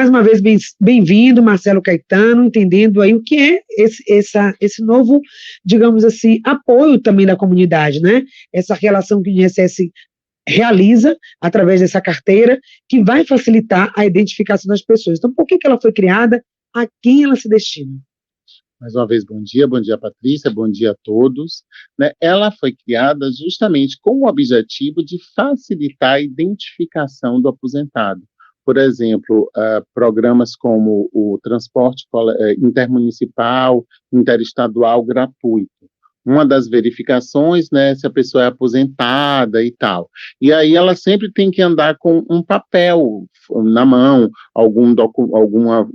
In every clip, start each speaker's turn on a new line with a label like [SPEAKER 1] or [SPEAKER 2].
[SPEAKER 1] mais uma vez, bem-vindo, Marcelo Caetano, entendendo aí o que é esse novo, digamos assim, apoio também da comunidade, né? Essa relação que o INSS realiza através dessa carteira, que vai facilitar a identificação das pessoas. Então, por que ela foi criada? A quem ela se destina?
[SPEAKER 2] Mais uma vez, bom dia, Patrícia, bom dia a todos. Né, ela foi criada justamente com o objetivo de facilitar a identificação do aposentado. Por exemplo, programas como o transporte intermunicipal, interestadual gratuito. Uma das verificações, né, se a pessoa é aposentada e tal. E aí ela sempre tem que andar com um papel na mão, alguma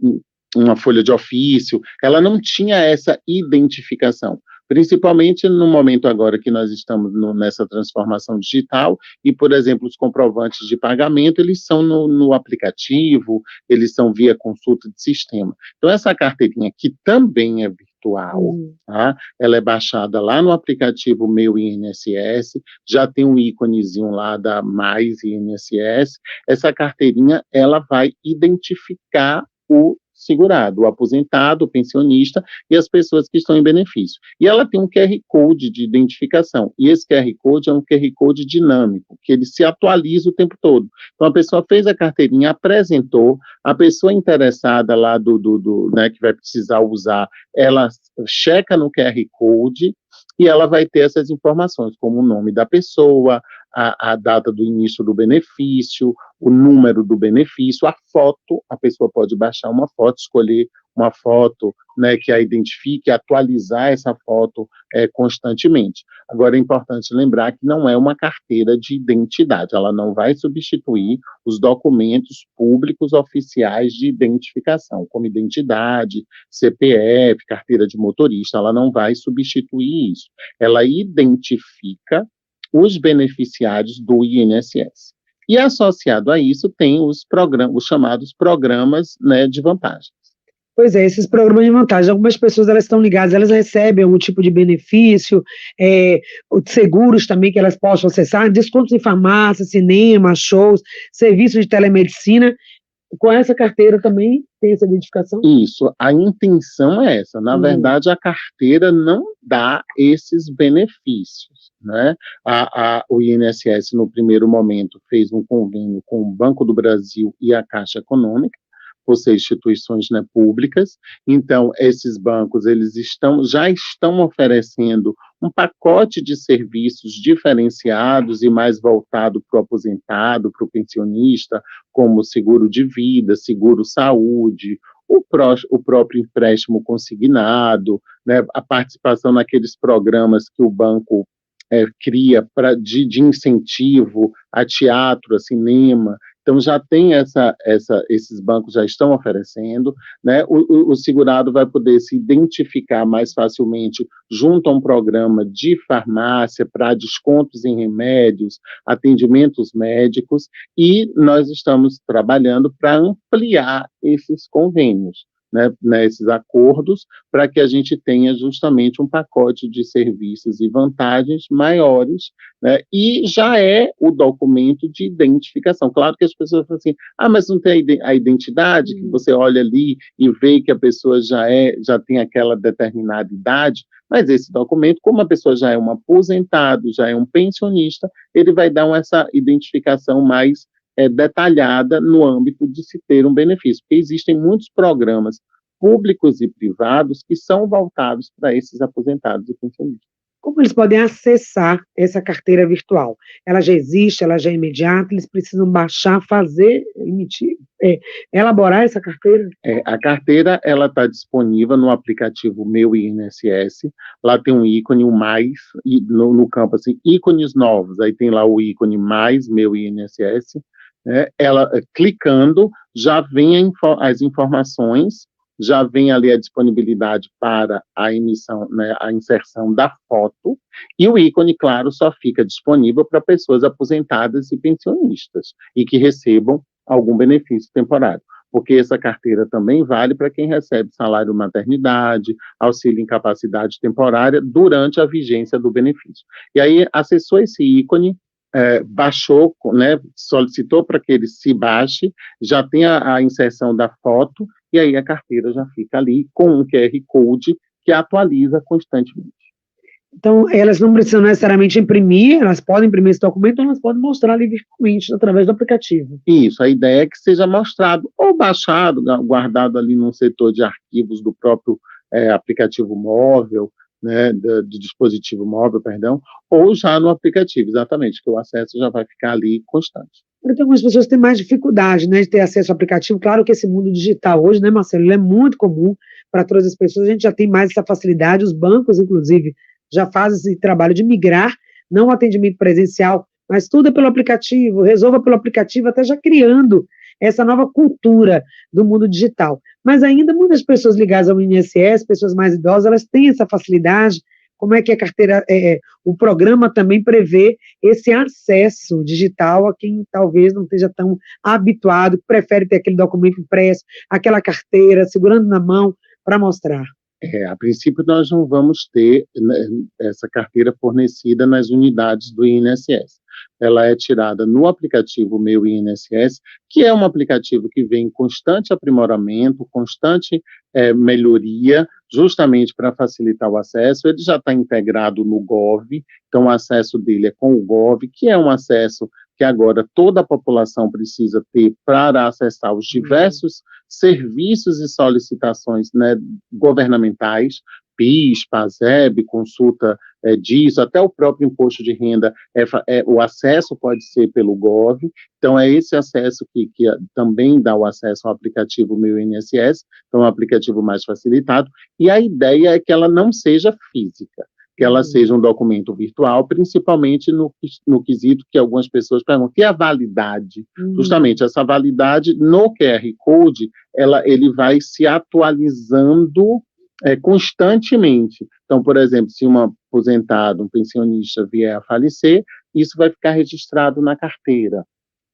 [SPEAKER 2] uma folha de ofício, ela não tinha essa identificação, principalmente no momento agora que nós estamos nessa transformação digital, e, por exemplo, os comprovantes de pagamento, eles são no aplicativo, eles são via consulta de sistema. Então, essa carteirinha, que também é virtual, tá? Ela é baixada lá no aplicativo Meu INSS, já tem um íconezinho lá da Mais INSS, essa carteirinha, ela vai identificar o segurado, o aposentado, o pensionista e as pessoas que estão em benefício. E ela tem um QR Code de identificação, e esse QR Code é um QR Code dinâmico, que ele se atualiza o tempo todo. Então, a pessoa fez a carteirinha, apresentou, a pessoa interessada lá né, que vai precisar usar, ela checa no QR Code, e ela vai ter essas informações, como o nome da pessoa, a data do início do benefício, o número do benefício, a foto, a pessoa pode baixar uma foto, escolher uma foto, né, que a identifique, atualizar essa foto constantemente. Agora, é importante lembrar que não é uma carteira de identidade, ela não vai substituir os documentos públicos oficiais de identificação, como identidade, CPF, carteira de motorista, ela não vai substituir isso. Ela identifica os beneficiários do INSS. E associado a isso tem os chamados programas, né, de vantagens.
[SPEAKER 1] Pois é, esses programas de vantagem, algumas pessoas elas estão ligadas, elas recebem algum tipo de benefício, seguros também que elas possam acessar, descontos em farmácia, cinema, shows, serviços de telemedicina. Com essa carteira também tem essa identificação?
[SPEAKER 2] Isso, a intenção é essa. Na verdade, a carteira não dá esses benefícios, né? O INSS, no primeiro momento, fez um convênio com o Banco do Brasil e a Caixa Econômica, por ser instituições, né, públicas. Então, esses bancos eles já estão oferecendo um pacote de serviços diferenciados e mais voltado para o aposentado, para o pensionista, como seguro de vida, seguro saúde, o próprio empréstimo consignado, né, a participação naqueles programas que o banco cria de incentivo a teatro, a cinema. Então, já tem esses bancos já estão oferecendo, né? O segurado vai poder se identificar mais facilmente junto a um programa de farmácia para descontos em remédios, atendimentos médicos, e nós estamos trabalhando para ampliar esses convênios, né, esses acordos, para que a gente tenha justamente um pacote de serviços e vantagens maiores, né, e já é o documento de identificação. Claro que as pessoas falam assim, mas não tem a identidade, que você olha ali e vê que a pessoa já tem aquela determinada idade, mas esse documento, como a pessoa já é um aposentado, já é um pensionista, ele vai dar essa identificação mais detalhada no âmbito de se ter um benefício, porque existem muitos programas públicos e privados que são voltados para esses aposentados e pensionistas.
[SPEAKER 1] Como eles podem acessar essa carteira virtual? Ela já existe, ela já é imediata, eles precisam baixar, fazer, emitir, elaborar essa carteira?
[SPEAKER 2] A carteira, ela está disponível no aplicativo Meu INSS, lá tem um ícone, o mais, no campo assim, ícones novos, aí tem lá o ícone mais, Meu INSS, ela, clicando, já vem as informações, já vem ali a disponibilidade para a emissão, né, a inserção da foto, e o ícone, claro, só fica disponível para pessoas aposentadas e pensionistas, e que recebam algum benefício temporário, porque essa carteira também vale para quem recebe salário maternidade, auxílio incapacidade temporária, durante a vigência do benefício. E aí, acessou esse ícone, baixou, né, solicitou para que ele se baixe, já tem a inserção da foto, e aí a carteira já fica ali com um QR Code que atualiza constantemente.
[SPEAKER 1] Então, elas não precisam necessariamente imprimir, elas podem imprimir esse documento, ou elas podem mostrar ali virtualmente através do aplicativo.
[SPEAKER 2] Isso, a ideia é que seja mostrado ou baixado, guardado ali num setor de arquivos do próprio aplicativo móvel, né, do dispositivo móvel, perdão, ou já no aplicativo, exatamente, que o acesso já vai ficar ali constante.
[SPEAKER 1] Tem algumas pessoas que têm mais dificuldade, né, de ter acesso ao aplicativo. Claro que esse mundo digital hoje, né, Marcelo, ele é muito comum para todas as pessoas, a gente já tem mais essa facilidade, os bancos, inclusive, já fazem esse trabalho de migrar, não o atendimento presencial, mas tudo é pelo aplicativo, resolva pelo aplicativo, até já criando essa nova cultura do mundo digital. Mas ainda muitas pessoas ligadas ao INSS, pessoas mais idosas, elas têm essa facilidade. Como é que a carteira, o programa também prevê esse acesso digital a quem talvez não esteja tão habituado, prefere ter aquele documento impresso, aquela carteira, segurando na mão para mostrar?
[SPEAKER 2] A princípio, nós não vamos ter, né, essa carteira fornecida nas unidades do INSS. Ela é tirada no aplicativo Meu INSS, que é um aplicativo que vem em constante aprimoramento, constante melhoria, justamente para facilitar o acesso. Ele já está integrado no Gov, então o acesso dele é com o Gov, que é um acesso que agora toda a população precisa ter para acessar os diversos serviços e solicitações, né, governamentais, PIS, PASEB, consulta disso, até o próprio imposto de renda, o acesso pode ser pelo Gov, então é esse acesso que também dá o acesso ao aplicativo Meu INSS, então é um aplicativo mais facilitado, e a ideia é que ela não seja física, que ela seja um documento virtual, principalmente no quesito que algumas pessoas perguntam, e a validade? Justamente, essa validade no QR Code, ele vai se atualizando constantemente. Então, por exemplo, se um aposentado, um pensionista vier a falecer, isso vai ficar registrado na carteira,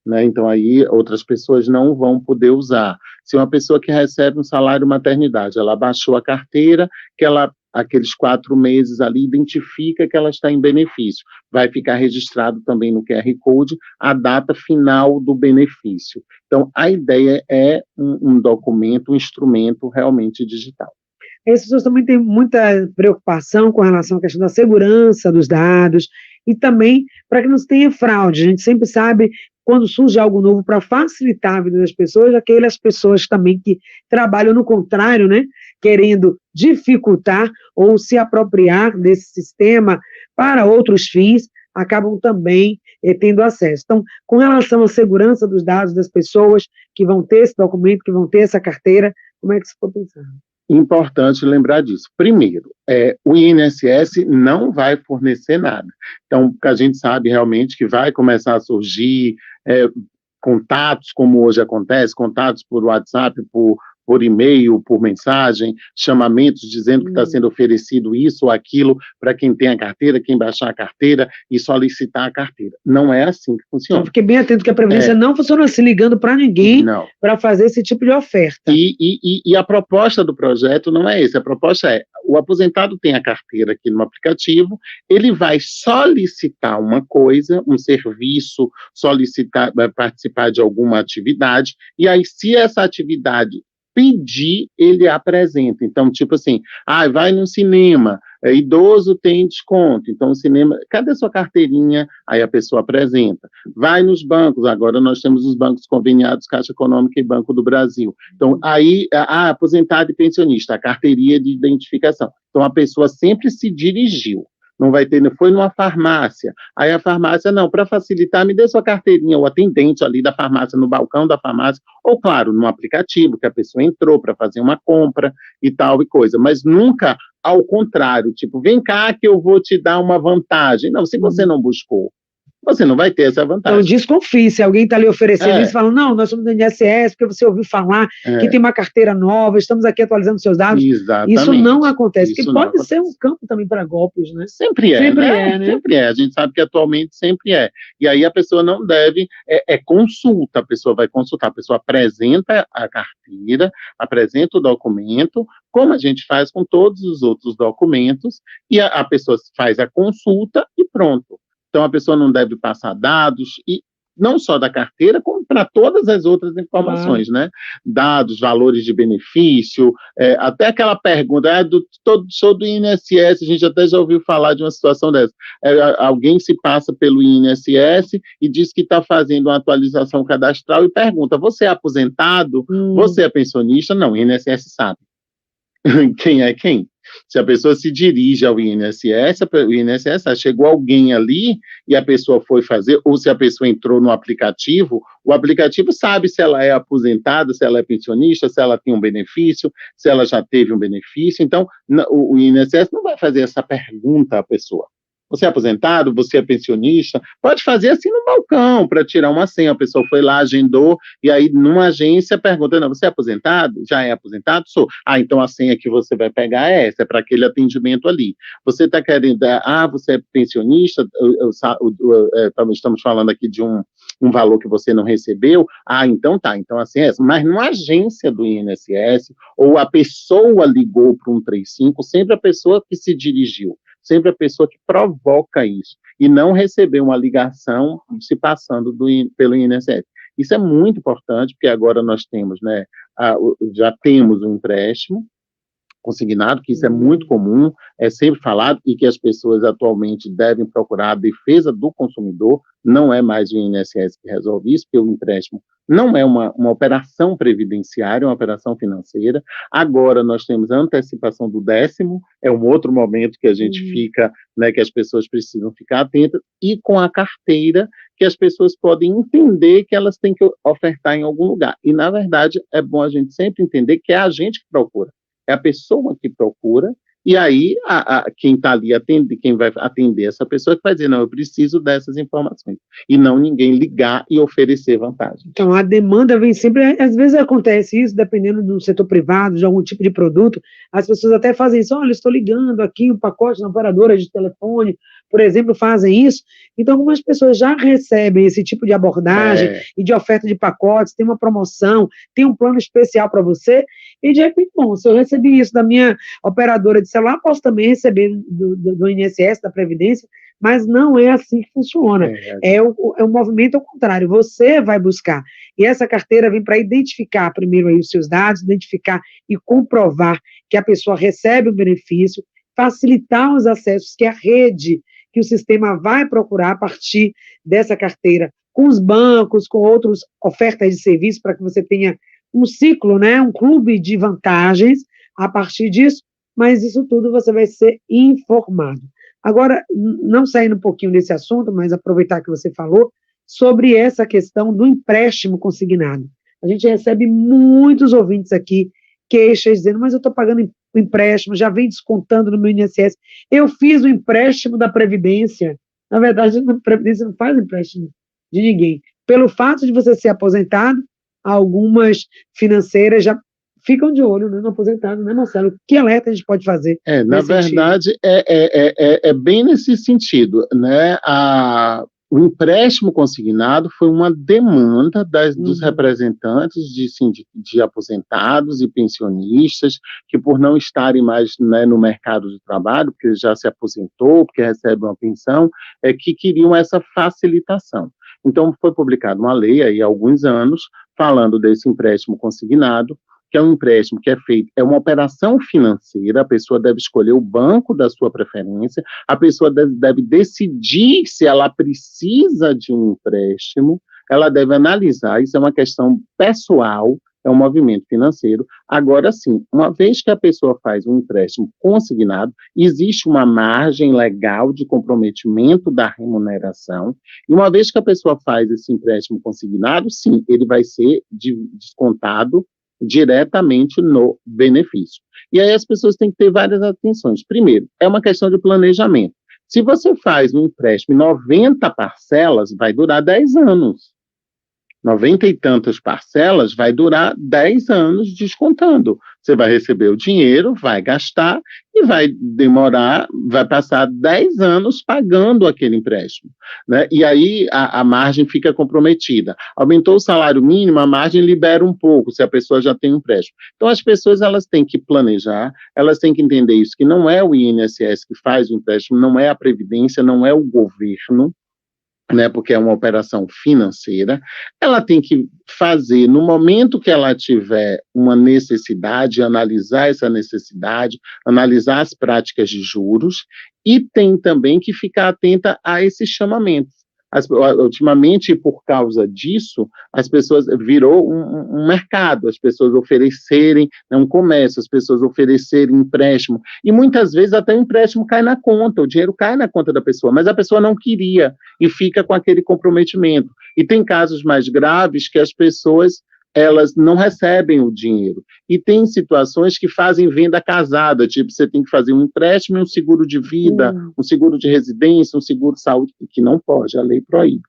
[SPEAKER 2] né? Então, aí outras pessoas não vão poder usar. Se uma pessoa que recebe um salário maternidade, ela baixou a carteira, que aqueles 4 meses ali, identifica que ela está em benefício. Vai ficar registrado também no QR Code a data final do benefício. Então, a ideia é um documento, um instrumento realmente digital.
[SPEAKER 1] As pessoas também têm muita preocupação com relação à questão da segurança dos dados e também para que não se tenha fraude. A gente sempre sabe quando surge algo novo para facilitar a vida das pessoas, aquelas pessoas também que trabalham no contrário, né, querendo dificultar ou se apropriar desse sistema para outros fins, acabam também tendo acesso. Então, com relação à segurança dos dados das pessoas que vão ter esse documento, que vão ter essa carteira, como é que se pode pensar?
[SPEAKER 2] Importante lembrar disso. Primeiro, o INSS não vai fornecer nada. Então, a gente sabe realmente que vai começar a surgir contatos, como hoje acontece, contatos por WhatsApp, por e-mail, por mensagem, chamamentos dizendo que está sendo oferecido isso ou aquilo para quem tem a carteira, quem baixar a carteira e solicitar a carteira. Não é assim que funciona.
[SPEAKER 1] Então, fiquei bem atento que a Previdência não funciona assim, ligando para ninguém para fazer esse tipo de oferta.
[SPEAKER 2] E a proposta do projeto não é essa. A proposta é, o aposentado tem a carteira aqui no aplicativo, ele vai solicitar uma coisa, um serviço, vai participar de alguma atividade, e aí se essa atividade pedir, ele apresenta. Então, tipo assim, vai no cinema, idoso tem desconto, então o cinema, cadê a sua carteirinha? Aí a pessoa apresenta. Vai nos bancos, agora nós temos os bancos conveniados, Caixa Econômica e Banco do Brasil. Então, aí, aposentado e pensionista, a carteirinha de identificação. Então, a pessoa sempre se dirigiu. Não vai ter, foi numa farmácia, aí a farmácia, não, para facilitar, me dê sua carteirinha, o atendente ali da farmácia, no balcão da farmácia, ou claro, no aplicativo, que a pessoa entrou para fazer uma compra e tal e coisa, mas nunca ao contrário, tipo, vem cá que eu vou te dar uma vantagem. Não, se você não buscou, você não vai ter essa vantagem.
[SPEAKER 1] Então, desconfie, se alguém está ali oferecendo isso, fala, não, nós somos do INSS, porque você ouviu falar que tem uma carteira nova, estamos aqui atualizando seus dados.
[SPEAKER 2] Exatamente.
[SPEAKER 1] Isso não acontece,
[SPEAKER 2] Isso
[SPEAKER 1] porque pode ser um campo também para golpes, né?
[SPEAKER 2] Sempre é, né? Sempre é, a gente sabe que atualmente sempre é. E aí a pessoa não deve, consulta, a pessoa vai consultar, a pessoa apresenta a carteira, apresenta o documento, como a gente faz com todos os outros documentos, e a pessoa faz a consulta e pronto. Então, a pessoa não deve passar dados, e não só da carteira, como para todas as outras informações, né? Dados, valores de benefício, até aquela pergunta, sou do INSS, a gente até já ouviu falar de uma situação dessa. Alguém se passa pelo INSS e diz que está fazendo uma atualização cadastral e pergunta, você é aposentado? Você é pensionista? Não, o INSS sabe. Quem é quem? Se a pessoa se dirige ao INSS, o INSS chegou alguém ali e a pessoa foi fazer, ou se a pessoa entrou no aplicativo, o aplicativo sabe se ela é aposentada, se ela é pensionista, se ela tem um benefício, se ela já teve um benefício. Então, o INSS não vai fazer essa pergunta à pessoa. Você é aposentado? Você é pensionista? Pode fazer assim no balcão, para tirar uma senha. A pessoa foi lá, agendou, e aí numa agência pergunta, não, você é aposentado? Já é aposentado? Sou. Então a senha que você vai pegar é essa, é para aquele atendimento ali. Você está querendo, você é pensionista? Estamos falando aqui de um valor que você não recebeu? Então tá, então assim é essa. Mas numa agência do INSS, ou a pessoa ligou para o 135, sempre a pessoa que se dirigiu, sempre a pessoa que provoca isso, e não receber uma ligação se passando pelo INSS. Isso é muito importante, porque agora nós temos, né, já temos um empréstimo consignado, que isso é muito comum, é sempre falado, e que as pessoas atualmente devem procurar a defesa do consumidor, não é mais o INSS que resolve isso, porque o empréstimo não é uma operação previdenciária, é uma operação financeira. Agora nós temos a antecipação do 10º, é um outro momento que a gente fica, né, que as pessoas precisam ficar atentas, e com a carteira, que as pessoas podem entender que elas têm que ofertar em algum lugar. E, na verdade, é bom a gente sempre entender que é a gente que procura, é a pessoa que procura, e aí quem está ali quem vai atender essa pessoa que vai dizer, não, eu preciso dessas informações, e não ninguém ligar e oferecer vantagem.
[SPEAKER 1] Então, a demanda vem sempre, às vezes acontece isso, dependendo do setor privado, de algum tipo de produto, as pessoas até fazem isso, olha, estou ligando aqui um pacote na operadora de telefone, por exemplo, fazem isso. Então, algumas pessoas já recebem esse tipo de abordagem e de oferta de pacotes, tem uma promoção, tem um plano especial para você, e de repente, bom, se eu recebi isso da minha operadora de celular, posso também receber do INSS, da Previdência, mas não é assim que funciona. É o movimento ao contrário, você vai buscar. E essa carteira vem para identificar primeiro aí os seus dados, identificar e comprovar que a pessoa recebe o benefício, facilitar os acessos que a rede, que o sistema vai procurar a partir dessa carteira, com os bancos, com outras ofertas de serviço, para que você tenha um ciclo, né, um clube de vantagens a partir disso, mas isso tudo você vai ser informado. Agora, não saindo um pouquinho desse assunto, mas aproveitar que você falou, sobre essa questão do empréstimo consignado. A gente recebe muitos ouvintes aqui, queixas, dizendo, mas eu estou pagando o empréstimo, já vem descontando no meu INSS, eu fiz o empréstimo da Previdência. Na verdade, a Previdência não faz empréstimo de ninguém. Pelo fato de você ser aposentado, algumas financeiras já ficam de olho, né, no aposentado, né, Marcelo? Que alerta a gente pode fazer?
[SPEAKER 2] Na verdade, é bem nesse sentido, né? O empréstimo consignado foi uma demanda dos representantes de aposentados e pensionistas, que por não estarem mais, né, no mercado de trabalho, porque já se aposentou, porque recebe uma pensão, que queriam essa facilitação. Então, foi publicada uma lei aí há alguns anos, falando desse empréstimo consignado, que é um empréstimo que é feito, é uma operação financeira, a pessoa deve escolher o banco da sua preferência, a pessoa deve decidir se ela precisa de um empréstimo, ela deve analisar, isso é uma questão pessoal, é um movimento financeiro. Agora sim, uma vez que a pessoa faz um empréstimo consignado, existe uma margem legal de comprometimento da remuneração, e uma vez que a pessoa faz esse empréstimo consignado, sim, ele vai ser descontado diretamente no benefício. E aí as pessoas têm que ter várias atenções. Primeiro, é uma questão de planejamento. Se você faz um empréstimo em 90 parcelas, vai durar 10 anos. 90 e tantas parcelas vai durar 10 anos descontando. Você vai receber o dinheiro, vai gastar e vai demorar, vai passar 10 anos pagando aquele empréstimo, né? E aí a margem fica comprometida. Aumentou o salário mínimo, a margem libera um pouco, se a pessoa já tem um empréstimo. Então as pessoas elas têm que planejar, elas têm que entender isso, que não é o INSS que faz o empréstimo, não é a Previdência, não é o governo. né, porque é uma operação financeira, ela tem que fazer, no momento que ela tiver uma necessidade, analisar essa necessidade, analisar as práticas de juros, e tem também que ficar atenta a esses chamamentos. Ultimamente, por causa disso, as pessoas virou um mercado, as pessoas oferecerem, né, um comércio, as pessoas oferecerem empréstimo, e muitas vezes até o empréstimo cai na conta, o dinheiro cai na conta da pessoa, mas a pessoa não queria, e fica com aquele comprometimento. E tem casos mais graves que as pessoas elas não recebem o dinheiro. E tem situações que fazem venda casada, tipo, você tem que fazer um empréstimo e um seguro de vida, um seguro de residência, um seguro de saúde, que não pode, a lei proíbe.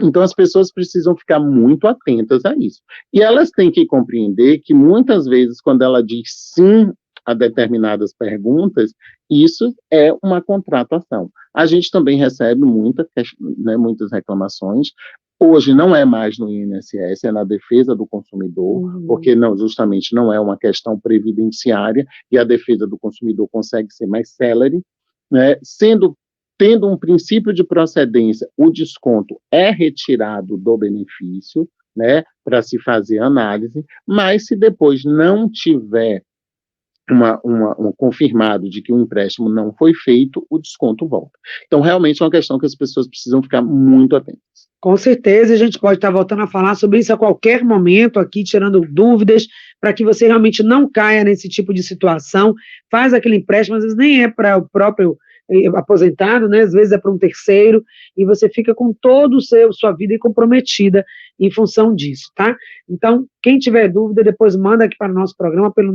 [SPEAKER 2] Então, as pessoas precisam ficar muito atentas a isso. E elas têm que compreender que, muitas vezes, quando ela diz sim a determinadas perguntas, isso é uma contratação. A gente também recebe muitas reclamações. Hoje não é mais no INSS, é na defesa do consumidor, porque justamente não é uma questão previdenciária, e a defesa do consumidor consegue ser mais célere, né, tendo um princípio de procedência, o desconto é retirado do benefício, né, para se fazer análise, mas se depois não tiver um confirmado de que o empréstimo não foi feito, o desconto volta. Então, realmente é uma questão que as pessoas precisam ficar muito atentas.
[SPEAKER 1] Com certeza, a gente pode estar voltando a falar sobre isso a qualquer momento aqui, tirando dúvidas, para que você realmente não caia nesse tipo de situação. Faz aquele empréstimo, às vezes nem é para o próprio aposentado, né? Às vezes é para um terceiro, e você fica com toda a sua vida comprometida em função disso, tá? Então, quem tiver dúvida, depois manda aqui para o nosso programa pelo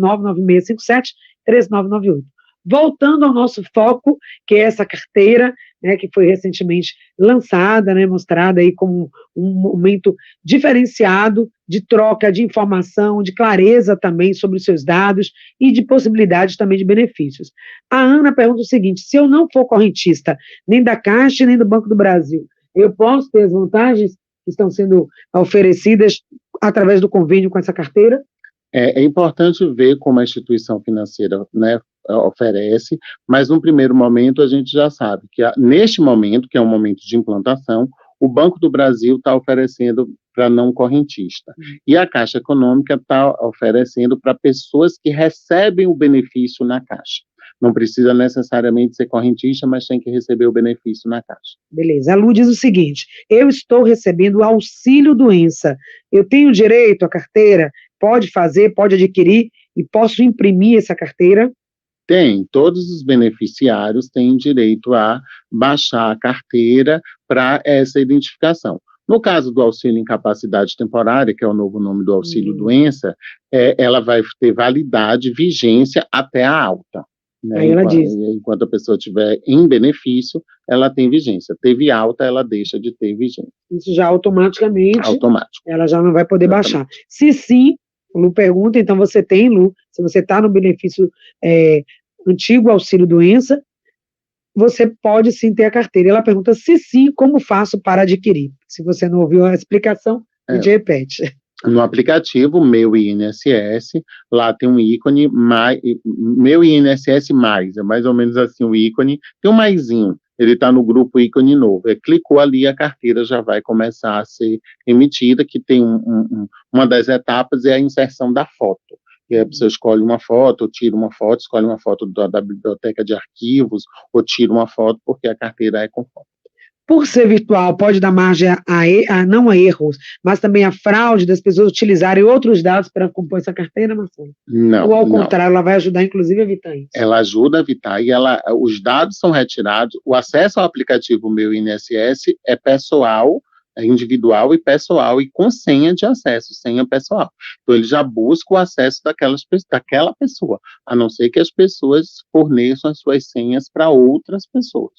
[SPEAKER 1] 99657-3998. Voltando ao nosso foco, que é essa carteira, né, que foi recentemente lançada, né, mostrada aí como um momento diferenciado de troca de informação, de clareza também sobre os seus dados e de possibilidades também de benefícios. A Ana pergunta o seguinte: se eu não for correntista nem da Caixa nem do Banco do Brasil, eu posso ter as vantagens que estão sendo oferecidas através do convênio com essa carteira?
[SPEAKER 2] É importante ver como a instituição financeira, né, oferece, mas num primeiro momento a gente já sabe que neste momento, que é um momento de implantação, o Banco do Brasil está oferecendo para não correntista, e a Caixa Econômica está oferecendo para pessoas que recebem o benefício na Caixa. Não precisa necessariamente ser correntista, mas tem que receber o benefício na Caixa.
[SPEAKER 1] Beleza. A Lu diz o seguinte: eu estou recebendo o auxílio-doença. Eu tenho direito à carteira? Pode fazer, pode adquirir e posso imprimir essa carteira?
[SPEAKER 2] Tem. Todos os beneficiários têm direito a baixar a carteira para essa identificação. No caso do auxílio incapacidade temporária, que é o novo nome do auxílio-doença, ela vai ter validade, vigência até a alta. Né?
[SPEAKER 1] Aí ela diz.
[SPEAKER 2] Enquanto a pessoa estiver em benefício, ela tem vigência. Teve alta, ela deixa de ter vigência.
[SPEAKER 1] Isso já automaticamente, ela já não vai poder baixar. Se sim, o Lu pergunta, então você tem, Lu, se você está no benefício antigo auxílio-doença, você pode sim ter a carteira. Ela pergunta se sim, como faço para adquirir? Se você não ouviu a explicação, a gente repete.
[SPEAKER 2] No aplicativo Meu INSS, lá tem um ícone, Meu INSS Mais, é mais ou menos assim o ícone, tem um maisinho, ele está no grupo ícone novo, clicou ali, a carteira já vai começar a ser emitida, que tem uma das etapas é a inserção da foto. E aí você escolhe uma foto, ou tira uma foto, escolhe uma foto da biblioteca de arquivos, ou tira uma foto, porque a carteira é com foto.
[SPEAKER 1] Por ser virtual, pode dar margem não a erros, mas também a fraude das pessoas utilizarem outros dados para compor essa carteira, Marcelo?
[SPEAKER 2] Não.
[SPEAKER 1] Ou ao contrário, ela vai ajudar, inclusive, a evitar isso?
[SPEAKER 2] Ela ajuda a evitar, e os dados são retirados, o acesso ao aplicativo Meu INSS é pessoal, é individual e com senha de acesso, senha pessoal. Então, ele já busca o acesso daquela pessoa, a não ser que as pessoas forneçam as suas senhas para outras pessoas.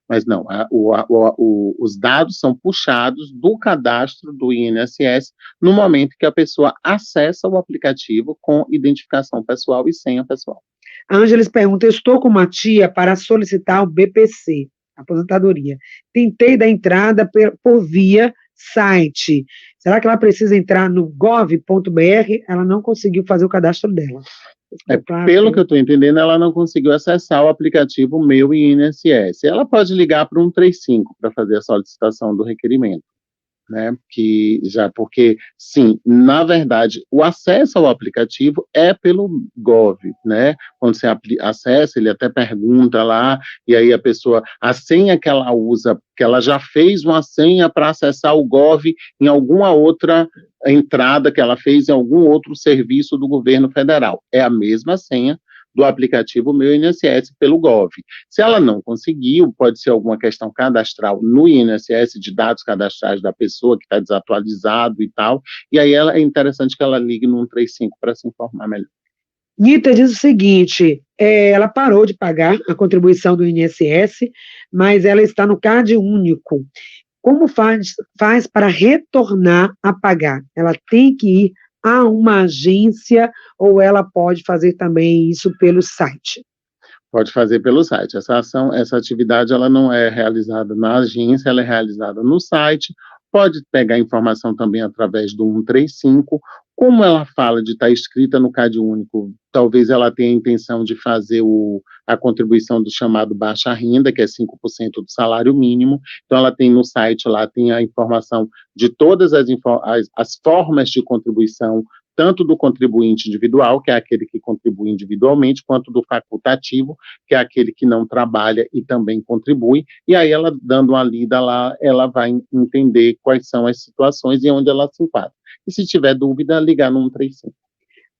[SPEAKER 2] Mas não, os dados são puxados do cadastro do INSS no momento que a pessoa acessa o aplicativo com identificação pessoal e senha pessoal.
[SPEAKER 1] A Ângeles pergunta: eu estou com uma tia para solicitar o BPC, aposentadoria. Tentei dar entrada por via site. Será que ela precisa entrar no gov.br? Ela não conseguiu fazer o cadastro dela.
[SPEAKER 2] Pelo que eu estou entendendo, ela não conseguiu acessar o aplicativo Meu INSS. Ela pode ligar para o 135 para fazer a solicitação do requerimento, né? Porque, sim, na verdade, o acesso ao aplicativo é pelo Gov, né? Quando você acessa, ele até pergunta lá, e aí a senha que ela usa, que ela já fez uma senha para acessar o Gov em alguma outra entrada que ela fez em algum outro serviço do governo federal. É a mesma senha do aplicativo Meu INSS pelo Gov. Se ela não conseguiu, pode ser alguma questão cadastral no INSS, de dados cadastrais da pessoa que está desatualizado e tal, e aí é interessante que ela ligue no 135 para se informar melhor.
[SPEAKER 1] Nita diz o seguinte, ela parou de pagar a contribuição do INSS, mas ela está no CAD único. Como faz para retornar a pagar? Ela tem que ir a uma agência ou ela pode fazer também isso pelo site?
[SPEAKER 2] Pode fazer pelo site. Essa atividade, ela não é realizada na agência, ela é realizada no site. Pode pegar informação também através do 135. Como ela fala de estar escrita no CAD único, talvez ela tenha a intenção de fazer a contribuição do chamado baixa renda, que é 5% do salário mínimo. Então, ela tem no site, lá tem a informação de todas as formas de contribuição, tanto do contribuinte individual, que é aquele que contribui individualmente, quanto do facultativo, que é aquele que não trabalha e também contribui, e aí ela, dando uma lida lá, ela vai entender quais são as situações e onde ela se enquadra. E se tiver dúvida, ligar no 135.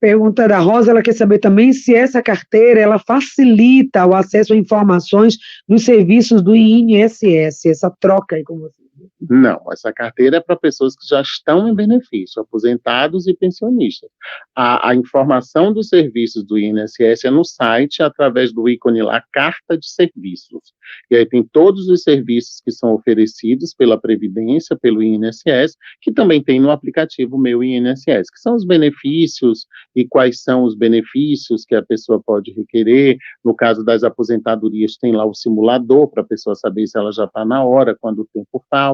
[SPEAKER 1] Pergunta da Rosa, ela quer saber também se essa carteira, ela facilita o acesso a informações dos serviços do INSS, essa troca aí com você.
[SPEAKER 2] Não, essa carteira é para pessoas que já estão em benefício, aposentados e pensionistas. A informação dos serviços do INSS é no site, através do ícone lá, Carta de Serviços. E aí tem todos os serviços que são oferecidos pela Previdência, pelo INSS, que também tem no aplicativo Meu INSS, que são os benefícios e quais são os benefícios que a pessoa pode requerer. No caso das aposentadorias, tem lá o simulador para a pessoa saber se ela já está na hora, quando o tempo falta.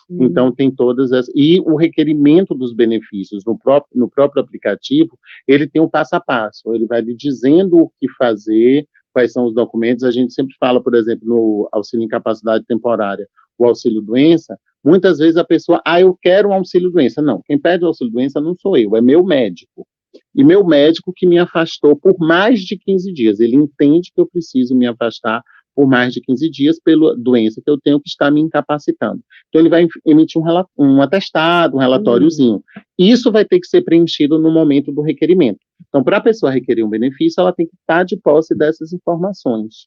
[SPEAKER 2] Então, tem todas as... E o requerimento dos benefícios no próprio aplicativo, ele tem um passo a passo, ele vai lhe dizendo o que fazer, quais são os documentos. A gente sempre fala, por exemplo, no auxílio incapacidade temporária, o auxílio-doença, muitas vezes a pessoa, eu quero um auxílio-doença. Não, quem pede o auxílio-doença não sou eu, é meu médico. E meu médico que me afastou por mais de 15 dias, ele entende que eu preciso me afastar por mais de 15 dias pela doença que eu tenho que está me incapacitando. Então, ele vai emitir um atestado, um relatóriozinho. Isso vai ter que ser preenchido no momento do requerimento. Então, para a pessoa requerer um benefício, ela tem que estar de posse dessas informações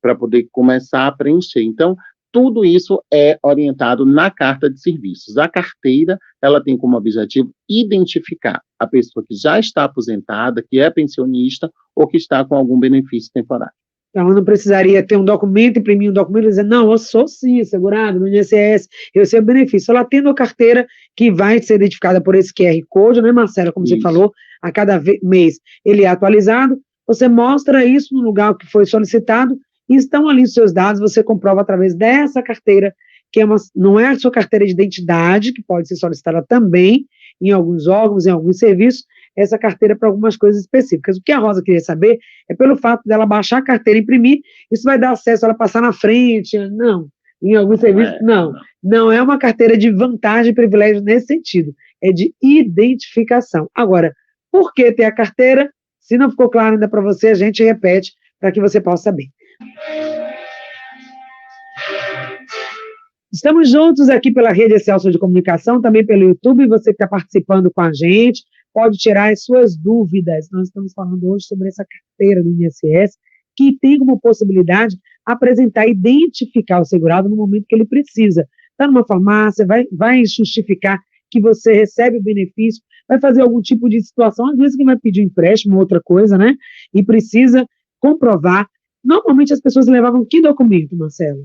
[SPEAKER 2] para poder começar a preencher. Então, tudo isso é orientado na carta de serviços. A carteira, ela tem como objetivo identificar a pessoa que já está aposentada, que é pensionista ou que está com algum benefício temporário.
[SPEAKER 1] Então, eu não precisaria ter um documento, imprimir um documento e dizer, não, eu sou sim segurado no INSS, eu recebo benefício. Ela tendo a carteira que vai ser identificada por esse QR Code, né, Marcela, como você falou, a cada mês ele é atualizado, você mostra isso no lugar que foi solicitado e estão ali os seus dados, você comprova através dessa carteira, que não é a sua carteira de identidade, que pode ser solicitada também em alguns órgãos, em alguns serviços, essa carteira para algumas coisas específicas. O que a Rosa queria saber é pelo fato dela baixar a carteira e imprimir, isso vai dar acesso a ela passar na frente, não, em algum serviço, não é uma carteira de vantagem e privilégio nesse sentido, é de identificação. Agora, por que ter a carteira? Se não ficou claro ainda para você, a gente repete para que você possa saber. Estamos juntos aqui pela Rede Excelsior de Comunicação, também pelo YouTube, você que está participando com a gente, pode tirar as suas dúvidas. Nós estamos falando hoje sobre essa carteira do INSS, que tem como possibilidade apresentar, identificar o segurado no momento que ele precisa. Está numa farmácia, vai justificar que você recebe o benefício, vai fazer algum tipo de situação, às vezes que vai pedir um empréstimo, outra coisa, né? E precisa comprovar. Normalmente as pessoas levavam que documento, Marcelo?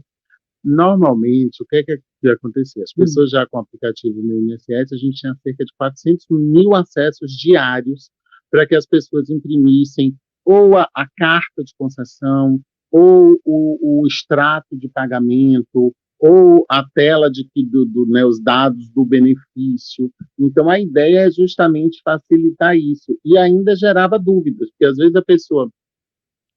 [SPEAKER 2] Normalmente, o que é que acontecia? As pessoas já com o aplicativo no INSS, a gente tinha cerca de 400 mil acessos diários para que as pessoas imprimissem ou a carta de concessão, ou o extrato de pagamento, ou a tela né, os dados do benefício. Então, a ideia é justamente facilitar isso. E ainda gerava dúvidas, porque às vezes a pessoa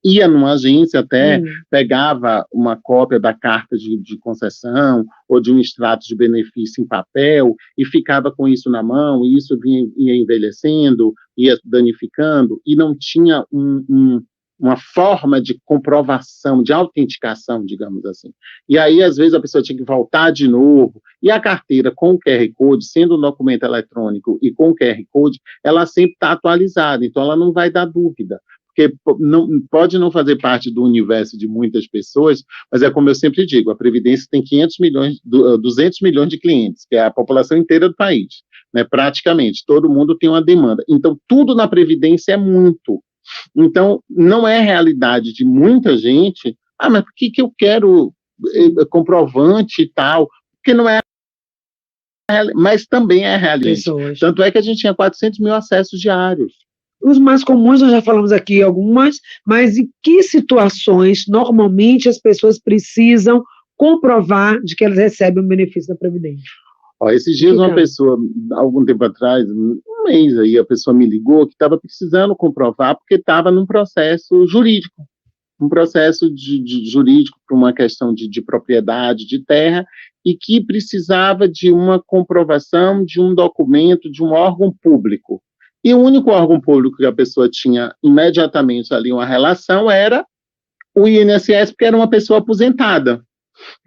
[SPEAKER 2] ia numa agência até, pegava uma cópia da carta de concessão ou de um extrato de benefício em papel e ficava com isso na mão, e isso ia envelhecendo, ia danificando, e não tinha uma forma de comprovação, de autenticação, digamos assim. E aí, às vezes, a pessoa tinha que voltar de novo, e a carteira com o QR Code, sendo um documento eletrônico e com o QR Code, ela sempre está atualizada, então ela não vai dar dúvida, porque pode não fazer parte do universo de muitas pessoas, mas é como eu sempre digo, a Previdência tem 200 milhões de clientes, que é a população inteira do país, né, praticamente, todo mundo tem uma demanda. Então, tudo na Previdência é muito. Então, não é realidade de muita gente, mas por que eu quero comprovante e tal? Porque não é, mas também é realidade. Pessoas. Tanto é que a gente tinha 400 mil acessos diários.
[SPEAKER 1] Os mais comuns, nós já falamos aqui algumas, mas em que situações, normalmente, as pessoas precisam comprovar de que elas recebem o benefício da Previdência?
[SPEAKER 2] Esses dias uma pessoa, algum tempo atrás, um mês aí, a pessoa me ligou que estava precisando comprovar porque estava num processo jurídico, jurídico por uma questão de propriedade de terra, e que precisava de uma comprovação de um documento de um órgão público. E o único órgão público que a pessoa tinha imediatamente ali uma relação era o INSS, porque era uma pessoa aposentada.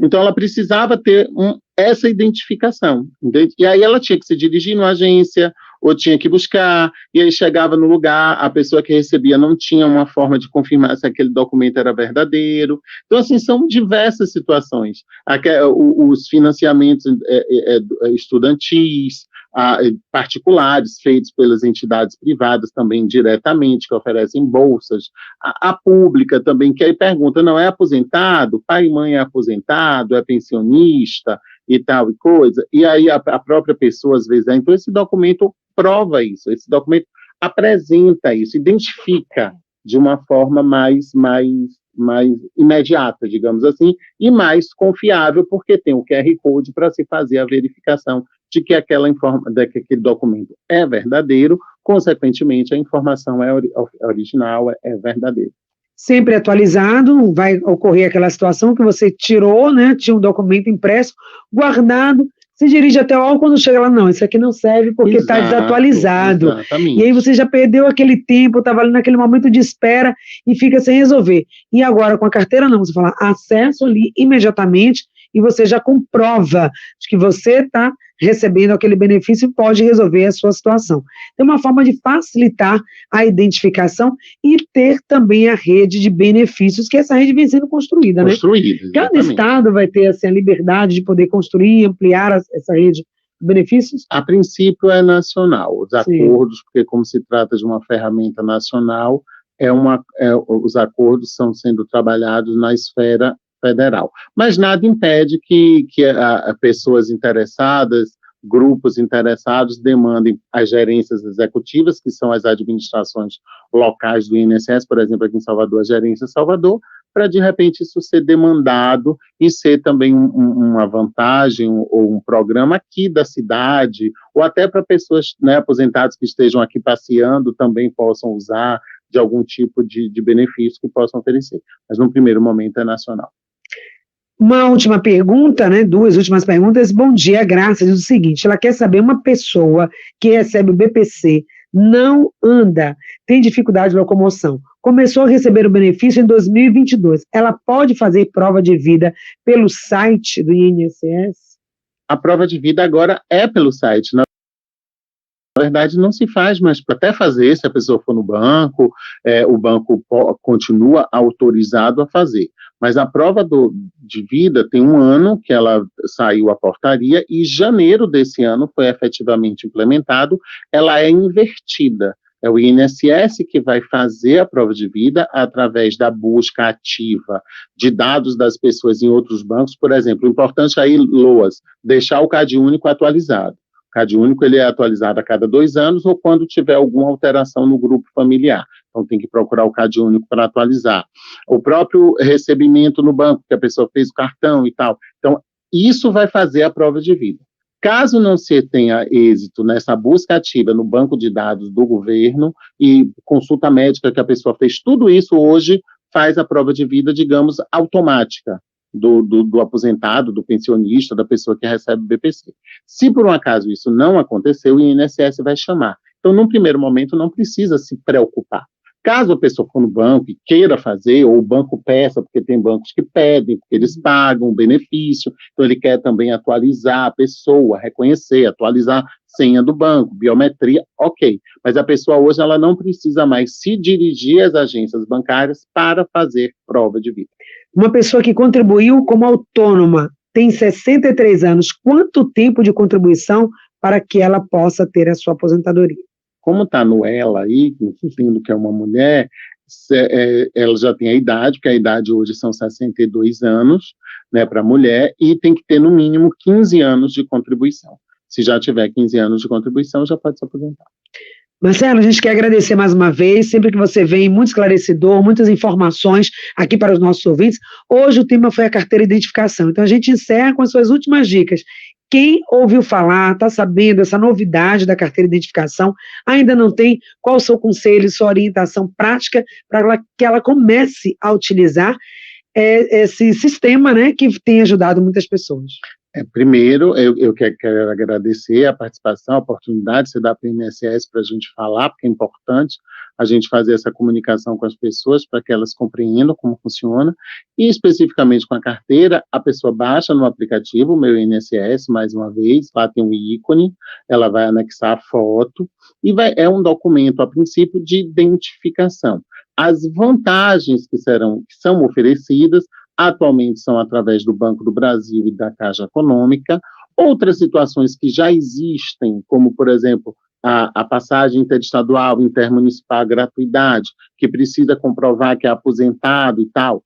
[SPEAKER 2] Então, ela precisava ter essa identificação, entende? E aí ela tinha que se dirigir numa agência, ou tinha que buscar, e aí chegava no lugar, a pessoa que recebia não tinha uma forma de confirmar se aquele documento era verdadeiro. Então, assim, são diversas situações. Os financiamentos estudantis, particulares, feitos pelas entidades privadas também diretamente, que oferecem bolsas, a pública também, que aí pergunta, não é aposentado? Pai e mãe é aposentado? É pensionista? E tal e coisa, e aí a própria pessoa, às vezes, então esse documento prova isso, esse documento apresenta isso, identifica de uma forma mais imediata, digamos assim, e mais confiável, porque tem o QR Code para se fazer a verificação de que aquele documento é verdadeiro, consequentemente, a informação é original, é verdadeira.
[SPEAKER 1] Sempre atualizado, vai ocorrer aquela situação que você tirou, né, tinha um documento impresso, guardado, se dirige até o órgão, quando chega lá, não, isso aqui não serve porque está desatualizado. Exatamente. E aí você já perdeu aquele tempo, estava ali naquele momento de espera e fica sem resolver. E agora, com a carteira, não, você fala, acesso ali imediatamente e você já comprova de que você está recebendo aquele benefício e pode resolver a sua situação. É uma forma de facilitar a identificação e ter também a rede de benefícios, que essa rede vem sendo construída, né? Cada estado vai ter assim, a liberdade de poder construir e ampliar essa rede de benefícios?
[SPEAKER 2] A princípio é nacional, os acordos, porque como se trata de uma ferramenta nacional, os acordos estão sendo trabalhados na esfera federal. Mas nada impede que pessoas interessadas, grupos interessados, demandem as gerências executivas, que são as administrações locais do INSS, por exemplo, aqui em Salvador, a gerência Salvador, para, de repente, isso ser demandado e ser também uma vantagem ou um programa aqui da cidade, ou até para pessoas, né, aposentadas que estejam aqui passeando também possam usar de algum tipo de benefício que possam oferecer. Mas, no primeiro momento, é nacional.
[SPEAKER 1] Uma última pergunta, né? 2 últimas perguntas. Bom dia, Graça diz o seguinte, ela quer saber, uma pessoa que recebe o BPC não anda, tem dificuldade de locomoção, começou a receber o benefício em 2022, ela pode fazer prova de vida pelo site do INSS?
[SPEAKER 2] A prova de vida agora é pelo site, Na verdade, não se faz, mas para até fazer, se a pessoa for no banco, o banco continua autorizado a fazer. Mas a prova de vida tem 1 ano que ela saiu a portaria e em janeiro desse ano foi efetivamente implementado, ela é invertida. É o INSS que vai fazer a prova de vida através da busca ativa de dados das pessoas em outros bancos. Por exemplo, o importante aí, LOAS, deixar o CadÚnico atualizado. O CadÚnico ele é atualizado a cada 2 anos ou quando tiver alguma alteração no grupo familiar. Então, tem que procurar o CadÚnico para atualizar. O próprio recebimento no banco, que a pessoa fez o cartão e tal. Então, Isso vai fazer a prova de vida. Caso não se tenha êxito nessa busca ativa no banco de dados do governo e consulta médica que a pessoa fez, tudo isso hoje faz a prova de vida, digamos, automática do aposentado, do pensionista, da pessoa que recebe o BPC. Se por um acaso isso não aconteceu, o INSS vai chamar. Então, num primeiro momento, não precisa se preocupar. Caso a pessoa for no banco e queira fazer, ou o banco peça, porque tem bancos que pedem, porque eles pagam o benefício, então ele quer também atualizar a pessoa, reconhecer, atualizar senha do banco, biometria, ok. Mas a pessoa hoje ela não precisa mais se dirigir às agências bancárias para fazer prova de vida.
[SPEAKER 1] Uma pessoa que contribuiu como autônoma, tem 63 anos, quanto tempo de contribuição para que ela possa ter a sua aposentadoria?
[SPEAKER 2] Como está no ela aí, sendo que é uma mulher, ela já tem a idade, porque a idade hoje são 62 anos, né, para a mulher, e tem que ter no mínimo 15 anos de contribuição. Se já tiver 15 anos de contribuição, já pode se aposentar.
[SPEAKER 1] Marcelo, a gente quer agradecer mais uma vez, sempre que você vem, muito esclarecedor, muitas informações aqui para os nossos ouvintes. Hoje o tema foi a carteira de identificação, então a gente encerra com as suas últimas dicas. Quem ouviu falar, está sabendo essa novidade da carteira de identificação, ainda não tem, qual o seu conselho, sua orientação prática para que ela comece a utilizar esse sistema, né, que tem ajudado muitas pessoas?
[SPEAKER 2] Primeiro, eu quero agradecer a participação, a oportunidade de você dar para o INSS para a gente falar, porque é importante a gente fazer essa comunicação com as pessoas para que elas compreendam como funciona, e especificamente com a carteira, a pessoa baixa no aplicativo, o Meu INSS, mais uma vez, lá tem um ícone, ela vai anexar a foto, e é um documento, a princípio, de identificação. As vantagens que são oferecidas atualmente são através do Banco do Brasil e da Caixa Econômica. Outras situações que já existem, como, por exemplo, a passagem interestadual, intermunicipal, gratuidade, que precisa comprovar que é aposentado e tal,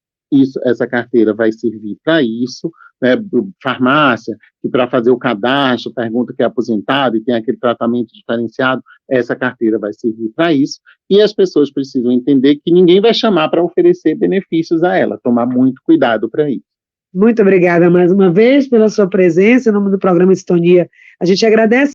[SPEAKER 2] essa carteira vai servir para isso, né? Farmácia, que para fazer o cadastro, pergunta que é aposentado e tem aquele tratamento diferenciado, essa carteira vai servir para isso, e as pessoas precisam entender que ninguém vai chamar para oferecer benefícios a ela, tomar muito cuidado para isso.
[SPEAKER 1] Muito obrigada mais uma vez pela sua presença, em nome do programa Sintonia, a gente agradece.